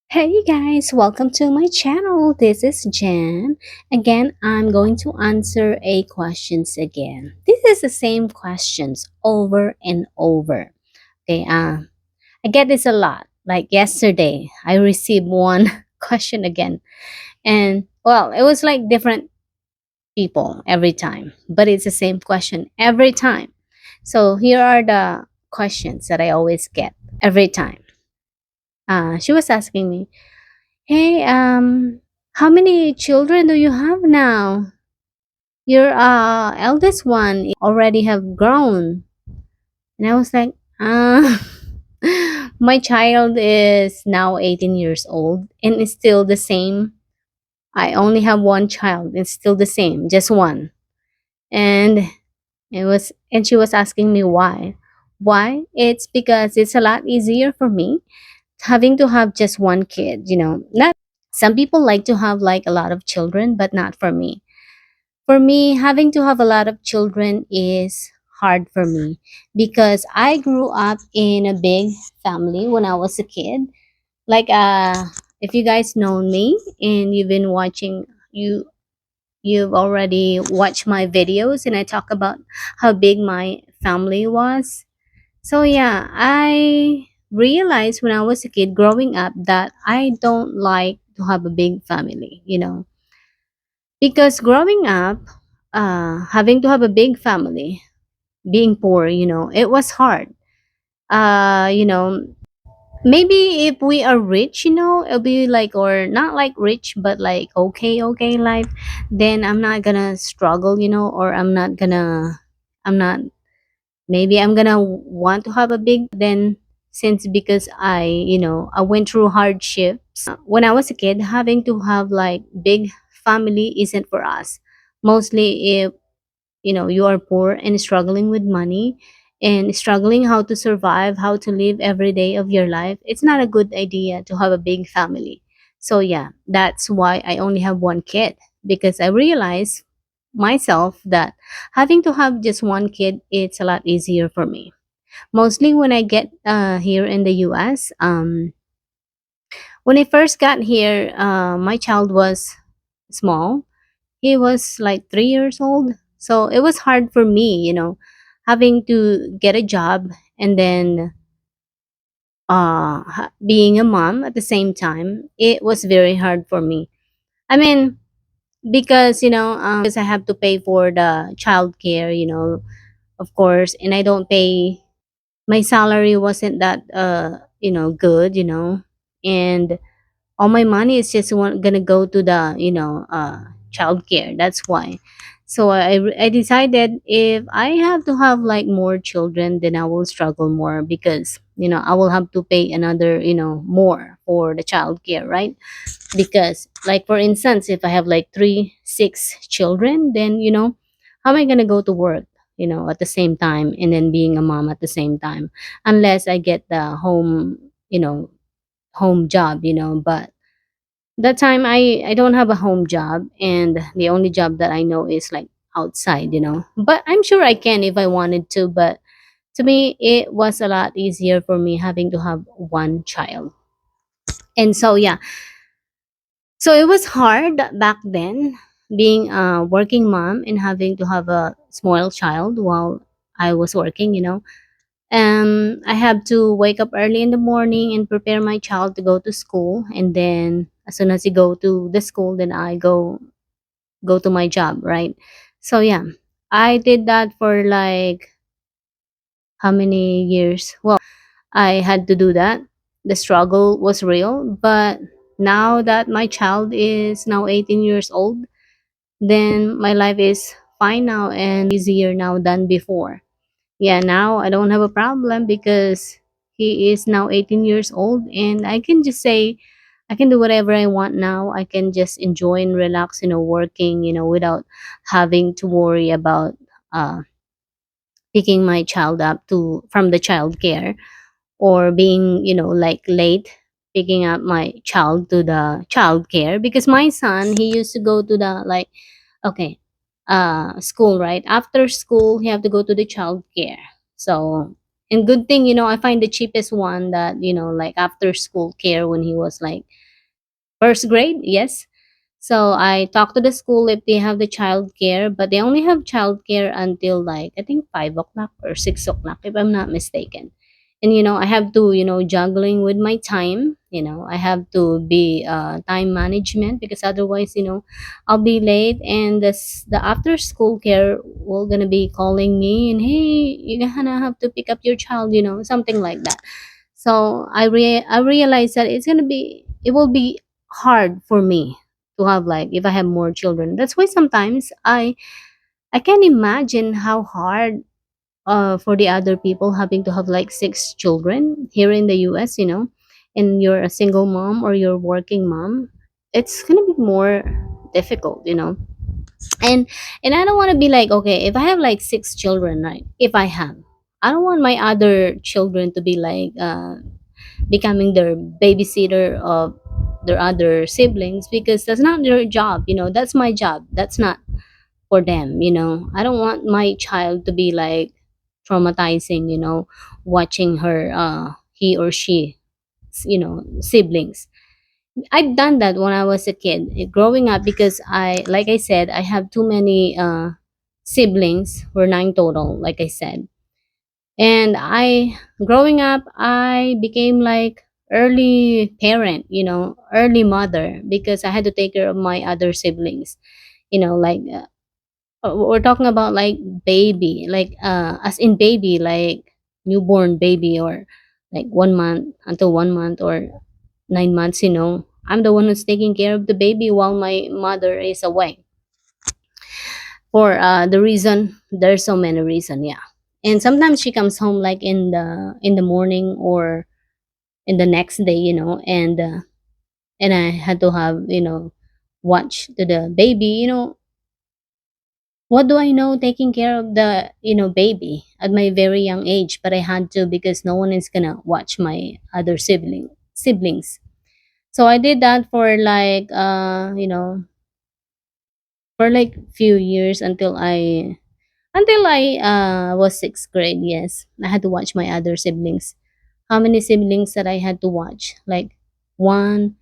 Hey you guys, welcome to my channel. This is Jan. Again, I'm going to answer a questions again. This is the same questions over and over. Okay, I get this a lot. Like yesterday, I received one question again. And well, it was like different people every time, but it's the same question every time. So here are the questions that I always get every time. She was asking me, "Hey, how many children do you have now? Your eldest one already have grown." And I was like, my child is now 18 years old and it's still the same. I only have one child. It's still the same, just one. And and she was asking me why. Why? It's because it's a lot easier for me having to have just one kid, not some people like to have like a lot of children, but not for me. For me, having to have a lot of children is hard for me because I grew up in a big family when I was a kid. Like if you guys know me and you've been watching you've already watched my videos and I talk about how big my family was. So yeah, I realized when I was a kid growing up that I don't like to have a big family, because growing up, having to have a big family, being poor, it was hard. You know, maybe if we are rich, it'll be like, or not like rich, but like okay life, then I'm not gonna struggle, or I'm not maybe I'm gonna want to have a big, but then since because I went through hardships when I was a kid, having to have like big family isn't for us. Mostly if you are poor and struggling with money and struggling how to survive, how to live every day of your life, it's not a good idea to have a big family. So yeah, that's why I only have one kid, because I realized myself that having to have just one kid, it's a lot easier for me. Mostly when I get here in the US, when I first got here, my child was small. He was like 3 years old. So it was hard for me, having to get a job and then being a mom at the same time. It was very hard for me. I mean, because, because I have to pay for the childcare, of course, and I don't pay, my salary wasn't that, good, and all my money is just gonna go to the childcare. That's why. So I decided if I have to have like more children, then I will struggle more, because I will have to pay another more for the childcare, right? Because like for instance, if I have like 3 6 children, then how am I gonna go to work at the same time and then being a mom at the same time, unless I get the you know home job, but that time I don't have a home job, and the only job that I know is like outside, but I'm sure I can if I wanted to. But to me it was a lot easier for me having to have one child. And so yeah, so it was hard back then, being a working mom and having to have a small child while I was working, I have to wake up early in the morning and prepare my child to go to school, and then as soon as he go to the school, then I go to my job, right? So yeah, I did that for like how many years? Well, I had to do that. The struggle was real, but now that my child is now 18 years old, then my life is fine now and easier now than before. Yeah, now I don't have a problem because he is now 18 years old, and I can just say I can do whatever I want now. I can just enjoy and relax, working, without having to worry about uh, picking my child up to from the child care, or being, like late picking up my child to the child care, because my son, he used to go to the like, okay, school, right? After school, he have to go to the child care. So And good thing, I find the cheapest one that, like after school care when he was like first grade, yes. So I talked to the school if they have the childcare, but they only have childcare until like I think 5 o'clock or 6 o'clock, if I'm not mistaken. And I have to, juggling with my time. I have to be time management because otherwise, I'll be late, and the after school care will gonna be calling me and hey, you're gonna have to pick up your child, something like that. So I realized that it will be hard for me to have like if I have more children. That's why sometimes I can imagine how hard for the other people having to have like 6 children here in the US, and you're a single mom or you're working mom. It's gonna be more difficult. And I don't want to be like, okay, if I have like 6 children, right? If I have, I don't want my other children to be like becoming their babysitter of their other siblings, because that's not their job. That's my job. That's not for them. I don't want my child to be like traumatizing, watching her he or she siblings. I've done that when I was a kid, growing up, because like I said, I have too many siblings. We're 9 total, like I said. And growing up, I became like early parent, early mother, because I had to take care of my other siblings. Like we're talking about like baby, like as in baby, like newborn baby, or like 1 month until 1 month or 9 months. I'm the one who's taking care of the baby while my mother is away. For the reason, there's so many reason, yeah. And sometimes she comes home like in the morning or in the next day, and I had to have watch to the baby. What do I know taking care of the baby at my very young age, but I had to because no one is gonna watch my other siblings. So I did that for like for like few years until I was 6th grade. Yes, I had to watch my other siblings. How many siblings that I had to watch? Like one,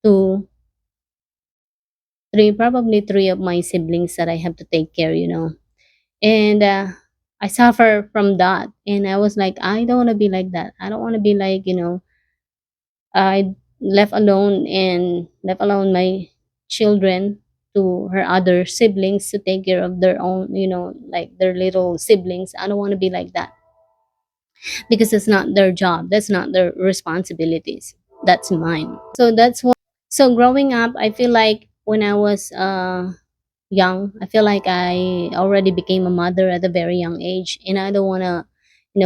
two, three, probably three of my siblings that I have to take care. And I suffer from that, and I was like, I don't want to be like that. I don't want to be like I left alone my children to her other siblings to take care of their own, like their little siblings. I don't want to be like that because it's not their job. That's not their responsibilities. That's mine. So that's why. So growing up, I feel like when I was young, I feel like I already became a mother at a very young age, and I don't want to,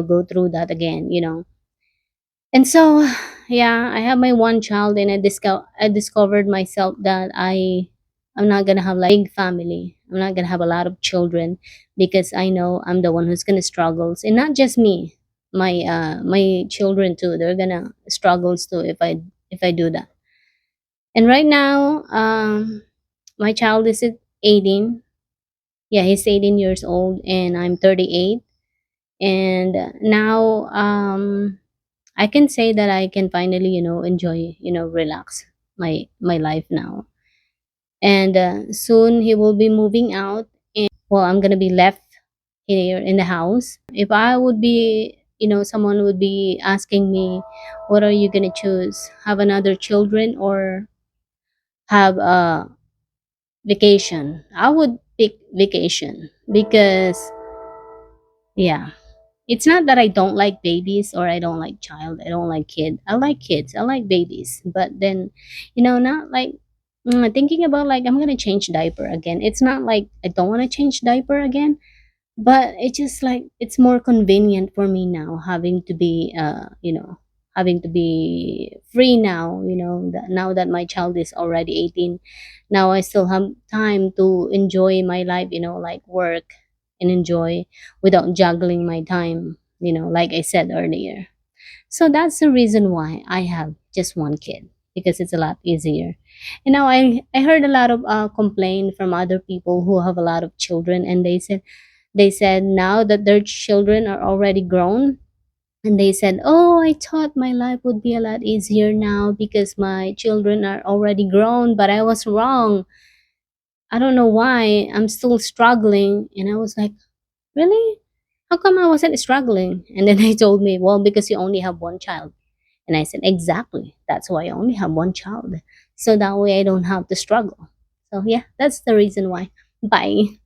go through that again. And so, yeah, I have my one child, and I discovered myself that I'm not gonna have like big family. I'm not gonna have a lot of children because I know I'm the one who's gonna struggles, and not just me, my children too. They're gonna struggles too if I do that. And right now, my child is at 18. Yeah, he's 18 years old, and I'm 38. And now, I can say that I can finally, enjoy, relax my life now. And soon he will be moving out, and well, I'm gonna be left here in the house. If I would be, someone would be asking me, what are you gonna choose? Have another children or have a vacation? I would pick vacation because, yeah, it's not that I don't like babies or I don't like child. I don't like kid. I like kids. I like babies. But then, not like thinking about like I'm gonna change diaper again. It's not like I don't want to change diaper again, but it's just like it's more convenient for me now having to be free now. That now that my child is already 18, now I still have time to enjoy my life. Like work and enjoy without juggling my time. Like I said earlier. So that's the reason why I have just one kid, because it's a lot easier. And now I heard a lot of complaint from other people who have a lot of children, and they said now that their children are already grown, And they said, "Oh, I thought my life would be a lot easier now because my children are already grown, but I was wrong. I don't know why. I'm still struggling." And I was like, "Really? How come I wasn't struggling?" And then they told me, "Well, because you only have one child." And I said, "Exactly. That's why I only have one child. So that way I don't have to struggle." So, yeah, that's the reason why. Bye.